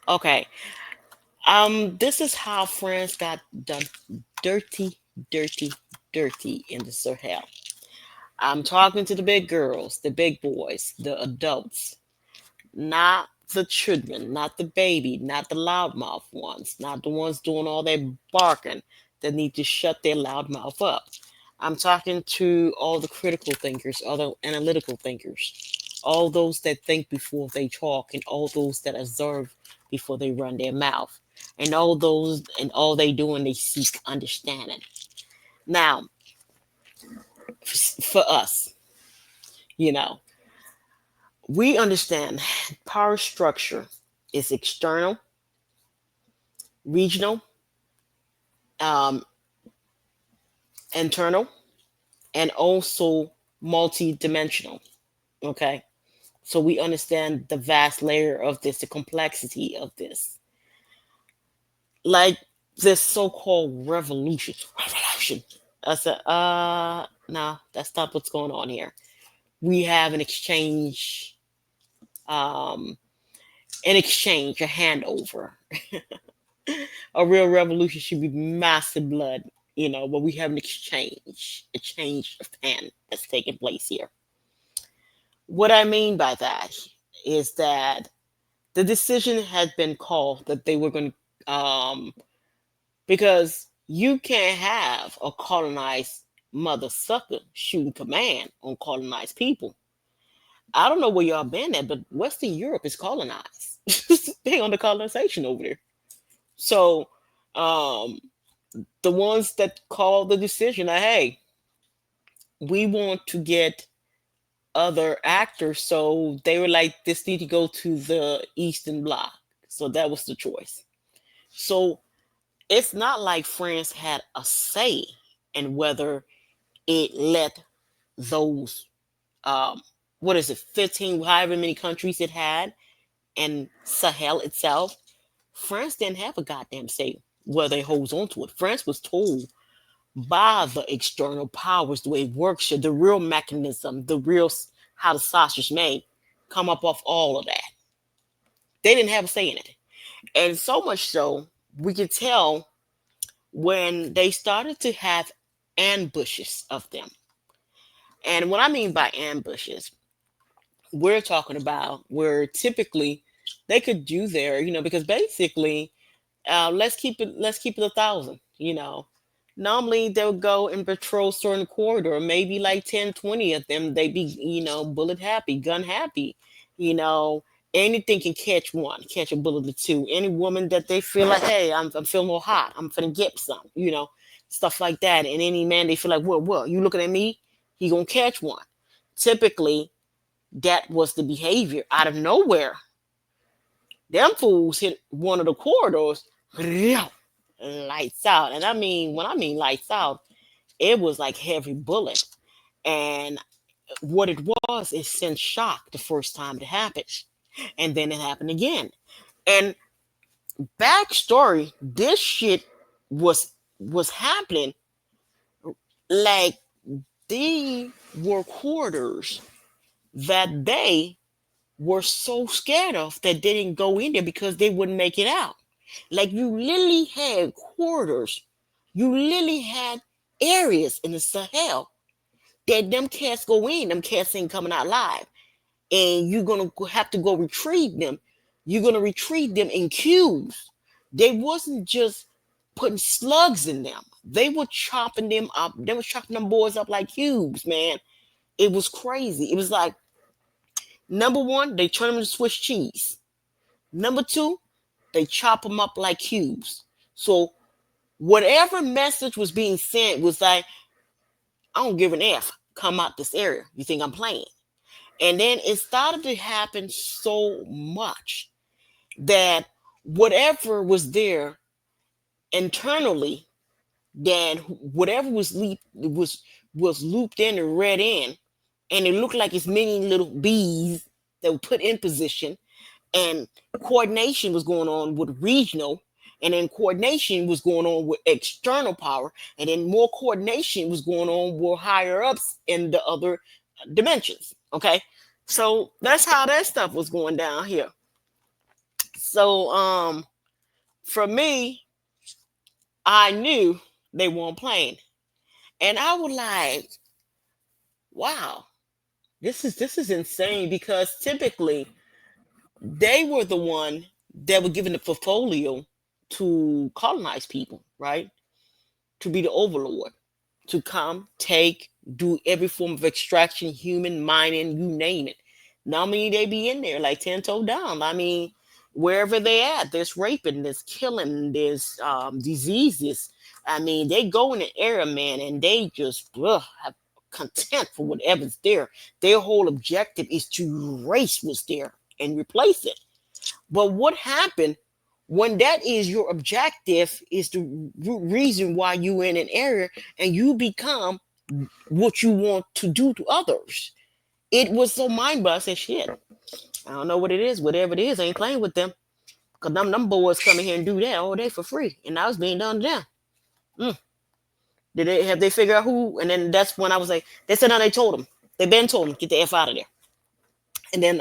Okay. This is how France got done dirty, dirty, dirty in the Sahel. I'm talking to the big girls, the big boys, the adults, not the children, not the baby, not the loudmouth ones, not the ones doing all that barking that need to shut their loud mouth up. I'm talking to all the critical thinkers, all the analytical thinkers, all those that think before they talk, and all those that observe before they run their mouth, and all those and all they do and they seek understanding. Now, for us, you know, we understand power structure is external, regional, um, internal, and also multi-dimensional. Okay, so we understand the vast layer of this, the complexity of this, like this so-called revolution. I said, no, that's not what's going on here. We have um, a handover. A real revolution should be massive blood, but we have a change of hand that's taking place here. What I mean by that is that the decision had been called that they were going to, because you can't have a colonized mother sucker shooting command on colonized people. I don't know where y'all been at, but Western Europe is colonized. They on the colonization over there. So, um, the ones that called the decision, hey, we want to get other actors. So they were like, this need to go to the Eastern Bloc. So that was the choice. So it's not like France had a say in whether it let those, um, what is it, 15, however many countries it had, and Sahel itself. France didn't have a goddamn say whether it holds on to it. France was told by the external powers the way it works, the real mechanism, how the sausage made, come up off all of that. They didn't have a say in it. And so much so, we could tell when they started to have ambushes of them. And what I mean by ambushes, we're talking about where typically they could do their, because basically, let's keep it 1,000. Normally they'll go and patrol certain corridor, maybe like 10, 20 of them. They be, bullet happy, gun happy, you know. Anything can catch a bullet or two. Any woman that they feel like, hey, I'm feeling a little hot, I'm finna get some, stuff like that. And any man they feel like, what, you looking at me? He gonna catch one. Typically, that was the behavior. Out of nowhere, them fools hit one of the corridors, lights out. And I mean, when I mean lights out, it was like heavy bullet. And what it was, it sent shock the first time it happened. And then it happened again. And backstory, this shit was was happening like they were quarters that they were so scared of that they didn't go in there because they wouldn't make it out. Like you literally had quarters, you literally had areas in the Sahel that them cats go in, them cats ain't coming out live. And you're gonna have to go retrieve them. You're gonna retrieve them in cubes. They wasn't just putting slugs in them. They were chopping them up. They were chopping them boys up like cubes, man. It was crazy. It was like number one, they turn them into Swiss cheese. Number two, they chop them up like cubes. So whatever message was being sent was like, I don't give an F. Come out this area. You think I'm playing? And then it started to happen so much that whatever was there internally, that whatever was looped in and read in, and it looked like it's many little bees that were put in position, and coordination was going on with regional, and then coordination was going on with external power, and then more coordination was going on with higher ups in the other dimensions. Okay, so that's how that stuff was going down here. So for me, I knew they weren't playing. And I was like, wow, this is insane because typically they were the one that were given the portfolio to colonize people, right? To be the overlord, to come, take, do every form of extraction, human mining, you name it. Now, I mean, they be in there like 10 toe down. I mean, wherever they at, there's raping, there's killing, there's diseases. I mean, they go in the area, man, and they just have content for whatever's there. Their whole objective is to erase what's there and replace it. But what happened when that is your objective, is the reason why you in an area and you become what you want to do to others. It was so mind blowing. I said, shit, I don't know what it is. Whatever it is, I ain't playing with them. Because them boys come in here and do that all day for free. And that was being done to them. Mm. Did they have they figure out who? And then that's when I was like, they said no, they told them. They been told them, get the F out of there. And then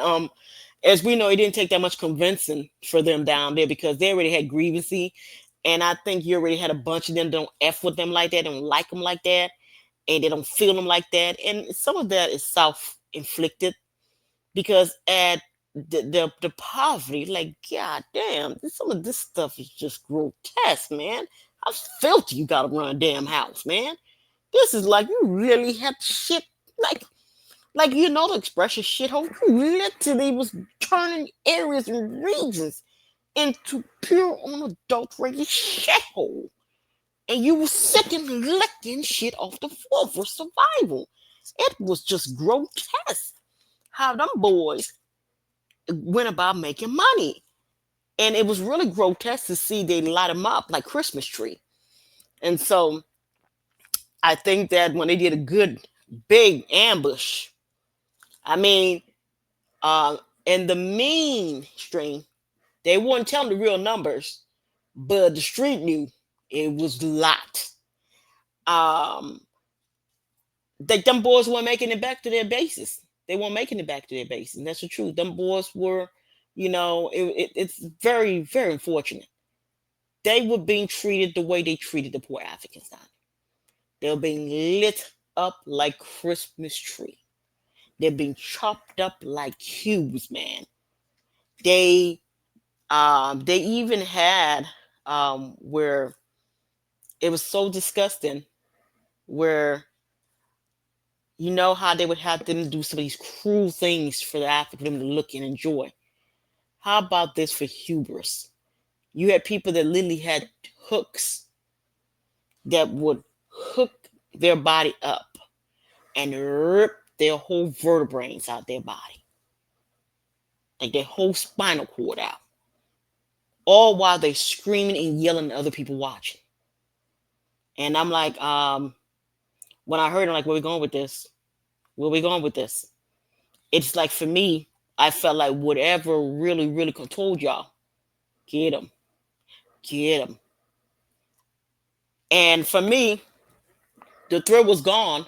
as we know, it didn't take that much convincing for them down there because they already had grievances. And I think you already had a bunch of them don't F with them like that, don't like them like that, and they don't feel them like that. And some of that is self-inflicted because at the poverty, like, god damn, some of this stuff is just grotesque, man. How filthy you gotta run a damn house, man. This is like you really had shit like you know the expression shithole. You literally was turning areas and regions into pure unadulterated shithole. And you were sitting licking shit off the floor for survival. It was just grotesque how them boys went about making money. And it was really grotesque to see they light them up like Christmas tree. And so I think that when they did a good big ambush, I mean, uh, in the mainstream, they weren't telling the real numbers, but the street knew it was a lot. Um, like them boys weren't making it back to their bases. They weren't making it back to their base, and that's the truth. Them boys were, it's very, very unfortunate. They were being treated the way they treated the poor Africans down. They were being lit up like Christmas tree. They're being chopped up like cubes, man. They they even had where it was so disgusting where you know how they would have them do some of these cruel things for the African to look and enjoy. How about this for hubris? You had people that literally had hooks that would hook their body up and rip their whole vertebrae out their body, like their whole spinal cord out, all while they screaming and yelling at other people watching. And I'm like, when I heard, I'm like, where we going with this? Where we going with this? It's like for me, I felt like whatever really, really told y'all, get them, get them. And for me, the thrill was gone,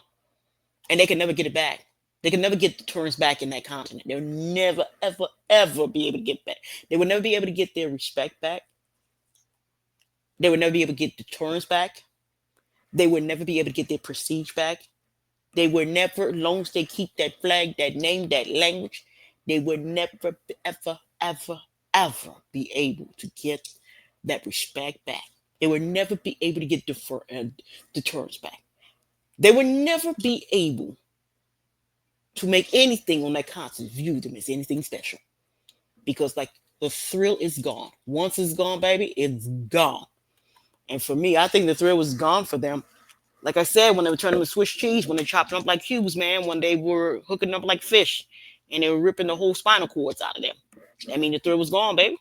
and they could never get it back. They could never get the turns back in that continent. They'll never, ever, ever be able to get back. They would never be able to get their respect back. They would never be able to get the turns back. They would never be able to get their prestige back. They would never, as long as they keep that flag, that name, that language, they would never, ever, ever, ever be able to get that respect back. They would never be able to get the turns back. They would never be able to make anything on that continent view them as anything special. Because like the thrill is gone. Once it's gone, baby, it's gone. And for me, I think the thrill was gone for them. Like I said, when they were turning them Swiss cheese, when they chopped them up like cubes, man, when they were hooking them up like fish, and they were ripping the whole spinal cords out of them. I mean, the thrill was gone, baby.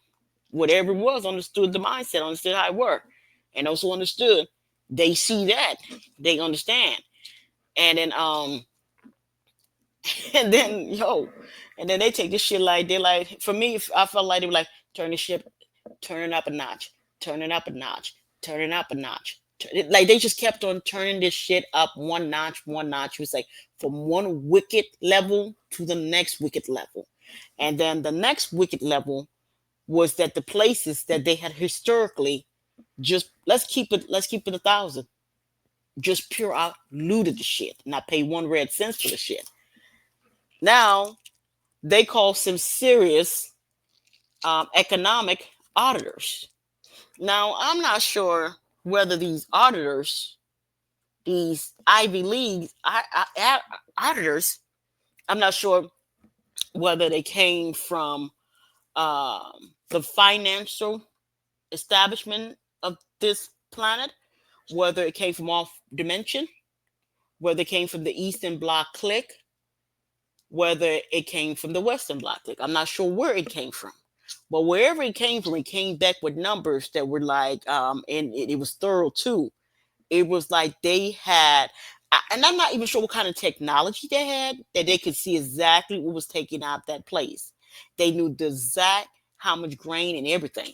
Whatever it was, understood the mindset, understood how it worked, and also understood. They see that, they understand, and then and then and then they take this shit like they're like. For me, I felt like they were like turn the ship, turning up a notch, turning up a notch, turning up a notch. Like they just kept on turning this shit up one notch, one notch. It was like from one wicked level to the next wicked level, and then the next wicked level was that the places that they had historically just let's keep it 1,000, just pure out looted the shit, not pay 1 red cent for the shit. Now they call some serious economic auditors. Now I'm not sure whether these auditors, these Ivy League auditors, I'm not sure whether they came from the financial establishment of this planet, whether it came from off dimension, whether it came from the Eastern Bloc clique, whether it came from the Western Bloc clique. I'm not sure where it came from. But wherever it came back with numbers that were like, and it was thorough too. It was like they had, and I'm not even sure what kind of technology they had, that they could see exactly what was taken out that place. They knew the exact how much grain and everything.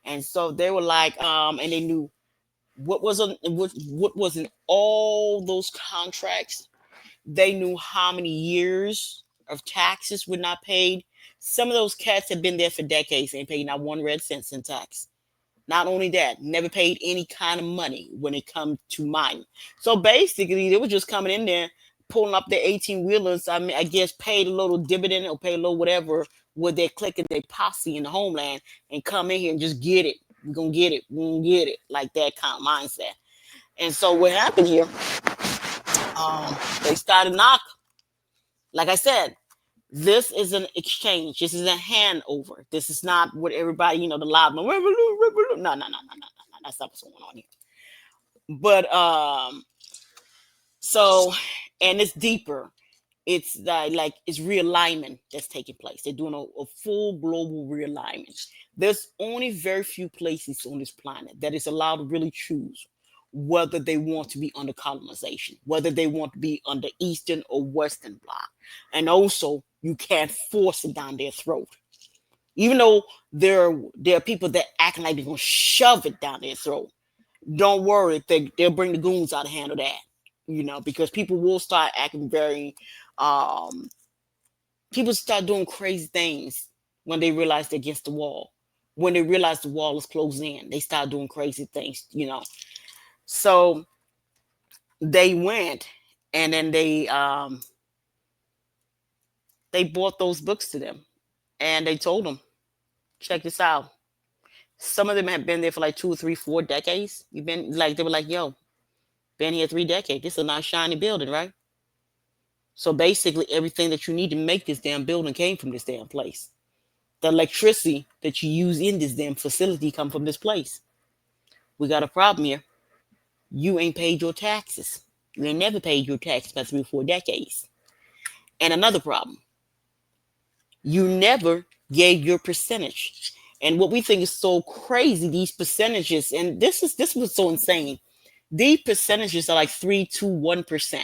And so they were like, and they knew what was in all those contracts. They knew how many years of taxes were not paid. Some of those cats had been there for decades and paid not 1 red cent in tax. Not only that, never paid any kind of money when it comes to mining. So basically, they were just coming in there, pulling up their 18 wheelers. I mean, I guess paid a little dividend or paid a little whatever with their clique and their posse in the homeland and come in here and just get it. We're going to get it. We're going to get it. Like that kind of mindset. And so what happened here, they started knock. Like I said, this is an exchange. This is a handover. This is not what everybody, the loud, no, no, no, no, no, no. That's not what's going on here. But so, and it's deeper. It's like it's realignment that's taking place. They're doing a full global realignment. There's only very few places on this planet that is allowed to really choose whether they want to be under colonization, whether they want to be under Eastern or Western Bloc. And also, you can't force it down their throat. Even though there are people that act like they're going to shove it down their throat. Don't worry, they'll bring the goons out to handle that. Because people will start acting very, people start doing crazy things when they realize they're against the wall. When they realize the wall is closing in, they start doing crazy things. So they went and then they bought those books to them and they told them, check this out. Some of them have been there for like 2 or 3, 4 decades. You've been like, they were like, yo, been here 3 decades. This is a nice shiny building, right? So basically everything that you need to make this damn building came from this damn place. The electricity that you use in this damn facility come from this place. We got a problem here. You ain't paid your taxes. You ain't never paid your taxes for 3 or 4 decades. And another problem. You never gave your percentage. And what we think is so crazy, these percentages, and this was so insane. These percentages are like 3 to 1%.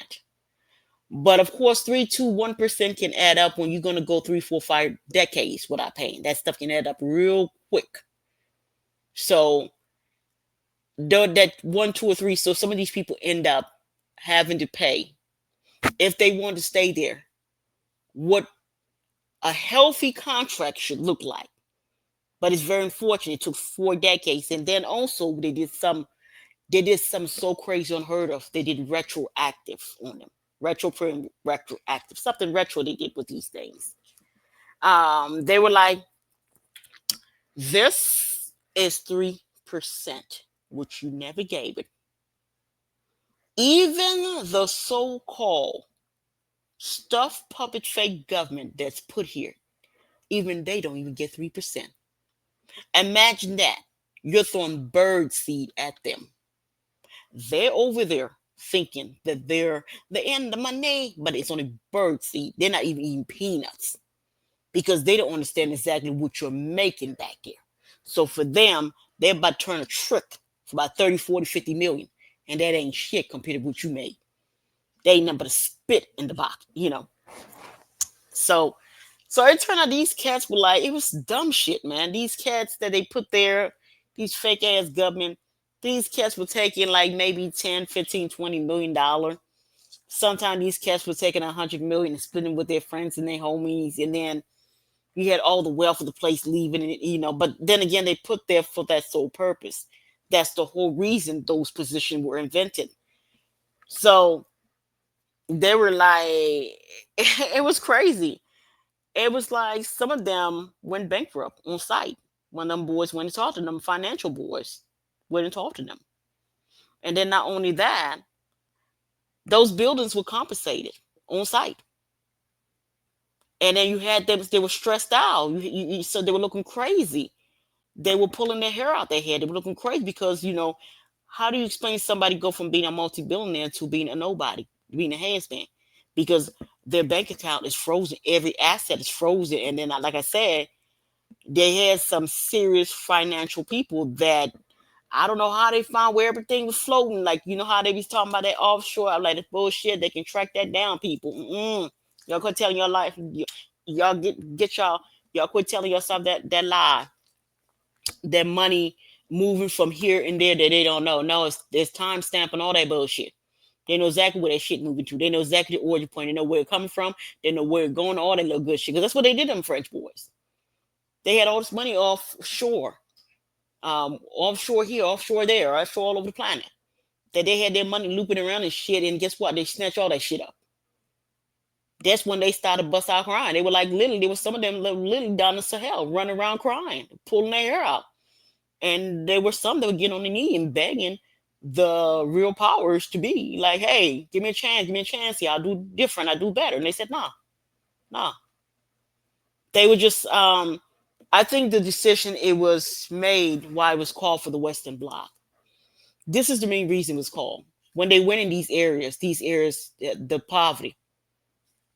But of course, 3 to 1% can add up when you're going to go 3, 4, 5 decades without paying. That stuff can add up real quick. So that 1, 2, or 3. So some of these people end up having to pay if they want to stay there. What a healthy contract should look like. But it's very unfortunate. It took 4 decades. And then also they did some so crazy unheard of. They did retroactive on them. Retroactive. Something retro they did with these things. They were like, this is 3%, which you never gave it. Even the so-called stuffed puppet fake government that's put here, even they don't even get 3%. Imagine that. You're throwing bird seed at them. They're over there thinking that they're in the money, but it's only bird seed. They're not even eating peanuts because they don't understand exactly what you're making back there. So for them, they're about to turn a trick for about 30, 40, 50 million. And that ain't shit compared to what you made. They ain't nothing but a spit in the box, So it turned out these cats were like, it was dumb shit, man. These cats that they put there, these fake ass government, these cats were taking like maybe 10, 15, 20 million dollars. Sometimes these cats were taking 100 million and splitting with their friends and their homies. And then You had all the wealth of the place leaving it, but then again, they put there for that sole purpose. That's the whole reason those positions were invented. So they were like, it was crazy. It was like some of them went bankrupt on site when them boys went and talked to them, financial boys went and talked to them. And then not only that, those buildings were compensated on site. And then you had them, they were stressed out. So they were looking crazy. They were pulling their hair out their head. They were looking crazy because, how do you explain somebody go from being a multi-billionaire to being a nobody, being a handstand? Because their bank account is frozen. Every asset is frozen. And then, like I said, they had some serious financial people that I don't know how they found where everything was floating. Like, how they was talking about that offshore. I'm like, that's bullshit. They can track that down, people. Y'all quit telling your life. Y'all get y'all quit telling yourself that lie. That money moving from here and there that they don't know. No, it's time stamp and all that bullshit. They know exactly where that shit moving to. They know exactly the origin point. They know where it's coming from. They know where it's going, all that little good shit. Because that's what they did, them French boys. They had all this money offshore. Offshore here, offshore there, offshore all over the planet. That they had their money looping around and shit. And guess what? They snatched all that shit up. That's when they started bust out crying. They were like, literally, there was some of them literally down in Sahel running around crying, pulling their hair out. And there were some that would get on the knee and begging the real powers to be like, hey, give me a chance here. I'll do different. I'll do better. And they said, nah. They were just, I think the decision it was made why it was called for the Western Bloc. This is the main reason it was called. When they went in these areas, the poverty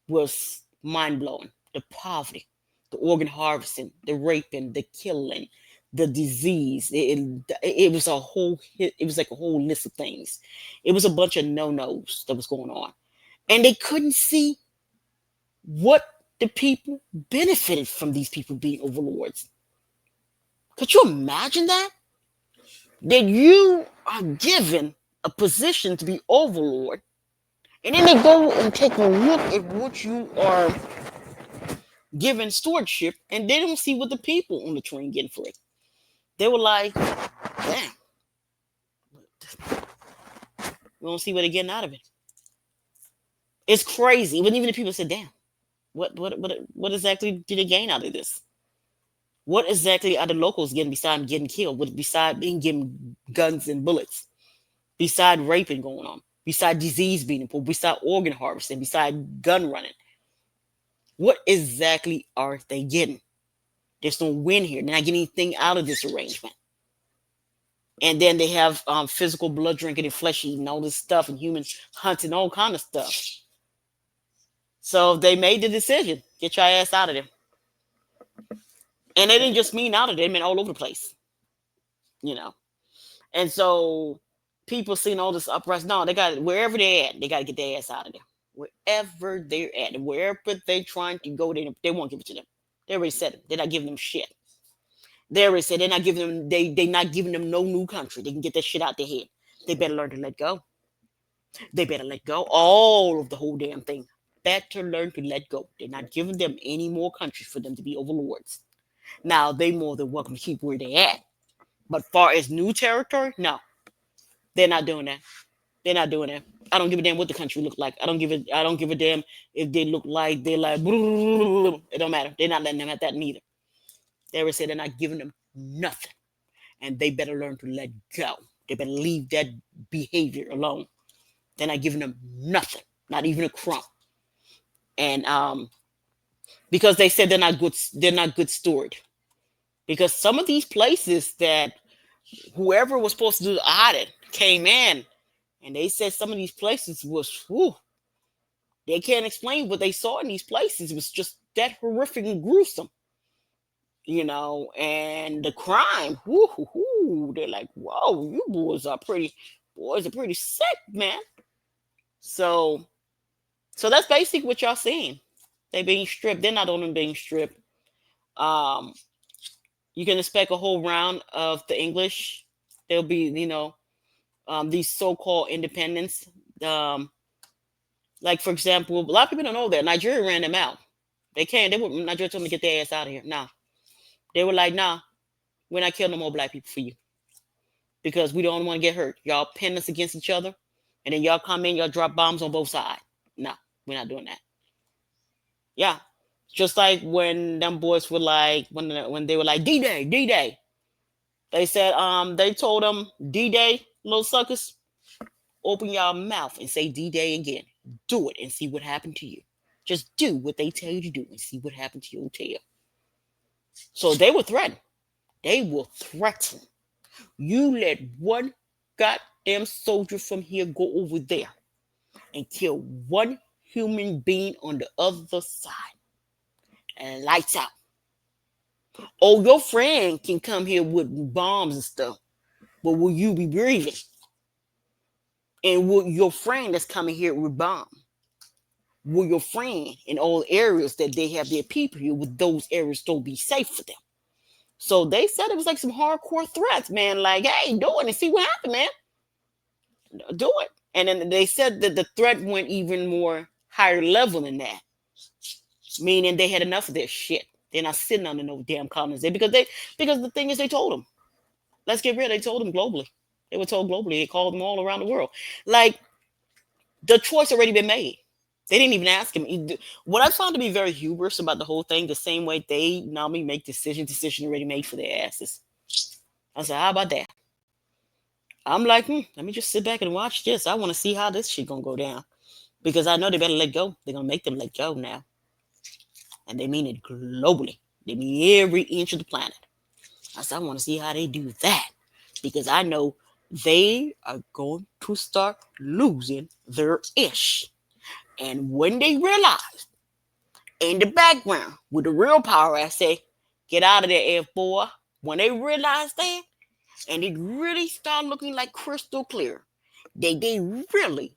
was mind blowing. The poverty, the organ harvesting, the raping, the killing, the disease. It was like a whole list of things. It was a bunch of no-nos that was going on. And they couldn't see what the people benefited from these people being overlords. Could you imagine that? That you are given a position to be overlord, and then they go and take a look at what you are given stewardship, and they don't see what the people on the train getting for it. They were like, damn, we don't see what they're getting out of it. It's crazy. But even the people said, damn, what exactly did they gain out of this? What exactly are the locals getting besides getting killed? Besides being given guns and bullets? Besides raping going on? Besides disease being pulled? Besides organ harvesting? Besides gun running? What exactly are they getting? There's no win here. They're not getting anything out of this arrangement. And then they have physical blood drinking and flesh eating, all this stuff, and humans hunting, all kind of stuff. So they made the decision, get your ass out of there. And they didn't just mean out of there, they meant all over the place. And so people seeing all this uprising. No, they got wherever they're at, they got to get their ass out of there. Wherever they're at, and wherever they're trying to go, they won't give it to them. They already said it. They're not giving them shit. They already said they're not giving them. They're not giving them no new country. They can get that shit out their head. They better learn to let go. They better let go. All of the whole damn thing. Better learn to let go. They're not giving them any more countries for them to be overlords. Now they more than welcome to keep where they're at. But far as new territory, no, they're not doing that. They're not doing that. I don't give a damn what the country look like. I don't give a damn if they look like they're like. It don't matter. They're not letting them have that neither. They already said they're not giving them nothing, and they better learn to let go. They better leave that behavior alone. They're not giving them nothing, not even a crumb. And because they said they're not good steward. Because some of these places that whoever was supposed to do the audit came in, and they said some of these places was, whew, they can't explain what they saw in these places. It was just that horrific and gruesome, and the crime, they're like, whoa, you boys are pretty sick, man. So that's basically what y'all seeing. They being stripped. They're not only being stripped. You can expect a whole round of the English. There'll be, these so-called independents. Like, for example, a lot of people don't know that Nigeria ran them out. They came. They were Nigeria told them to get their ass out of here. Nah, they were like, nah, we're not killing no more black people for you because we don't want to get hurt. Y'all pin us against each other, and then y'all come in, y'all drop bombs on both sides. No, we're not doing that. Yeah, just like when them boys were like when they were like D-Day, D-Day. They said they told them D-Day, little suckers, open your mouth and say D-Day again. Do it and see what happened to you. Just do what they tell you to do and see what happened to your tail. So they were threatened. They will threaten. You let one goddamn soldier from here go over there and kill one human being on the other side. And lights out. Oh, your friend can come here with bombs and stuff, but will you be breathing? And will your friend that's coming here with bombs? Will your friend in all areas that they have their people here, would those areas still be safe for them? So they said it was like some hardcore threats, man. Like, hey, do it and see what happens, man. Do it. And then they said that the threat went even more higher level than that, meaning they had enough of their shit. They're not sitting under no damn colonies there because the thing is they told them, let's get rid. They told them globally. They were told globally. They called them all around the world. Like the choice already been made. They didn't even ask him. What I found to be very hubris about the whole thing, the same way they normally make decision already made for their asses. I said, how about that? I'm like, let me just sit back and watch this. I want to see how this shit gonna go down. Because I know they better let go. They're gonna make them let go now. And they mean it globally. They mean every inch of the planet. I said, I want to see how they do that. Because I know they are going to start losing their ish. And when they realize in the background with the real power, I say, get out of there, F-boy. When they realize that, and it really start looking like crystal clear, they really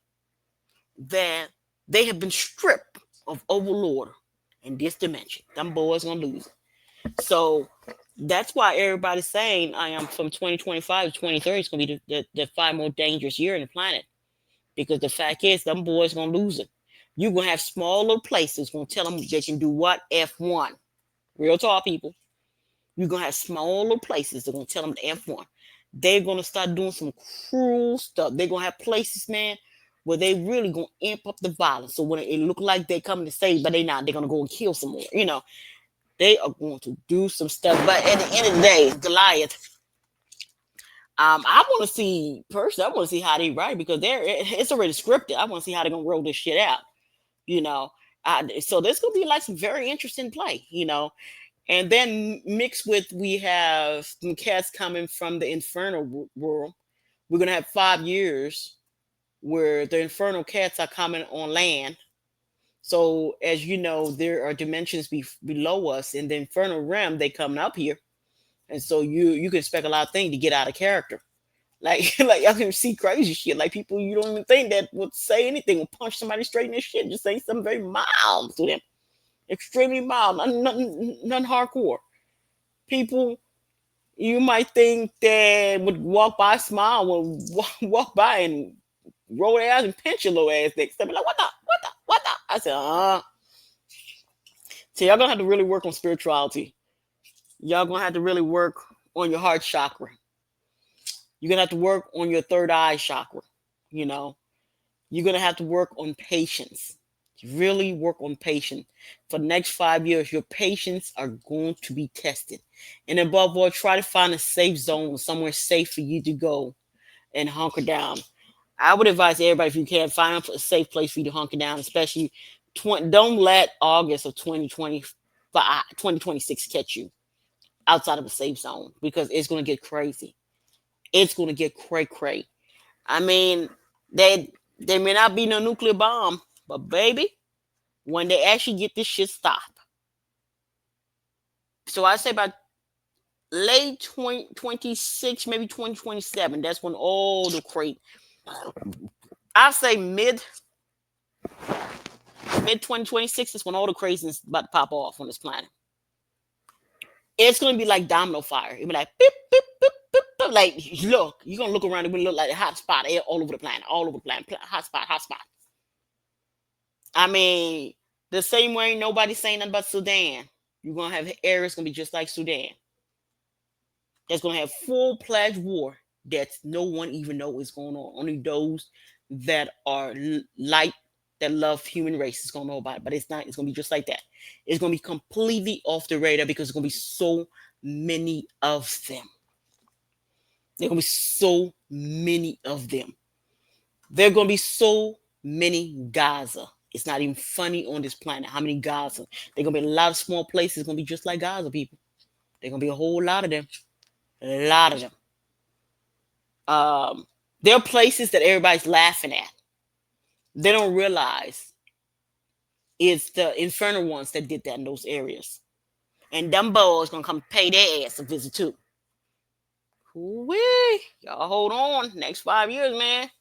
that they have been stripped of overlord in this dimension. Them boys gonna lose it. So that's why everybody's saying I am from 2025 to 2030 is gonna be the 5 more dangerous year in the planet. Because the fact is, them boys gonna lose it. You're gonna have smaller places gonna tell them they can do what? F1. Real talk, people. You're gonna have smaller places that are gonna tell them the F1. They're gonna start doing some cruel stuff. They're gonna have places, man, where they really gonna amp up the violence. So when it look like they coming to save, but they not, they're gonna go and kill some more. You know, they are going to do some stuff. But at the end of the day, Goliath. I want to see personally. I want to see how they write because it's already scripted. I want to see how they're gonna roll this shit out. You know, so there's gonna be like some very interesting play. You know, and then mixed with we have some cats coming from the infernal world. We're gonna have 5 years where the infernal cats are coming on land. So as you know, there are dimensions below us in the infernal realm. They coming up here, and so you can expect a lot of things to get out of character. Like I can see crazy shit. Like people you don't even think that would say anything, would punch somebody straight in their shit, just say something very mild to them, extremely mild, none hardcore. People you might think that would walk by, smile, would walk by and roll their eyes and pinch your little ass next to me. Like, what the? I said, So y'all gonna have to really work on spirituality. Y'all gonna have to really work on your heart chakra. You're gonna have to work on your third eye chakra. You know, you're gonna have to work on patience. Really work on patience. For the next 5 years, your patience are going to be tested. And above all, try to find a safe zone, somewhere safe for you to go and hunker down. I would advise everybody, if you can, find a safe place for you to hunker down, especially don't let August of 2026 catch you outside of a safe zone because it's going to get crazy. It's going to get cray. I mean, there may not be no nuclear bomb, but baby, when they actually get this shit stopped. So I say about late 2026, maybe 2027, that's when all the crate, I say mid 2026 is when all the craziness is about to pop off on this planet. It's going to be like domino fire. It'll be like, beep, beep, beep, beep, beep. Like, look, you're going to look around and look like a hot spot all over the planet, hot spot. I mean, The same way nobody's saying nothing about Sudan. You're gonna have areas gonna be just like Sudan. That's gonna have full-fledged war that no one even know is going on. Only those that are light that love human race is gonna know about it. But it's not. It's gonna be just like that. It's gonna be completely off the radar because there's gonna be so many of them. There are gonna be so many of them. There are gonna be so many Gaza. It's not even funny on this planet how many Gaza. There are gonna be a lot of small places. It's gonna be just like Gaza, people. There are gonna be a whole lot of them. A lot of them. There are places that everybody's laughing at. They don't realize it's the infernal ones that did that in those areas. And them boys gonna come pay their ass a visit too. Wee, y'all hold on. Next 5 years, man.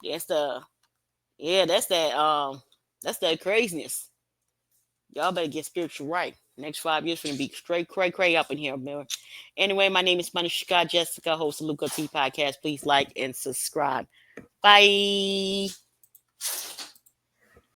That's that craziness. Y'all better get spiritual right. Next 5 years gonna be straight cray up in here, man. Anyway, my name is Manishka Jessica, host of Luca T Podcast. Please like and subscribe. Bye.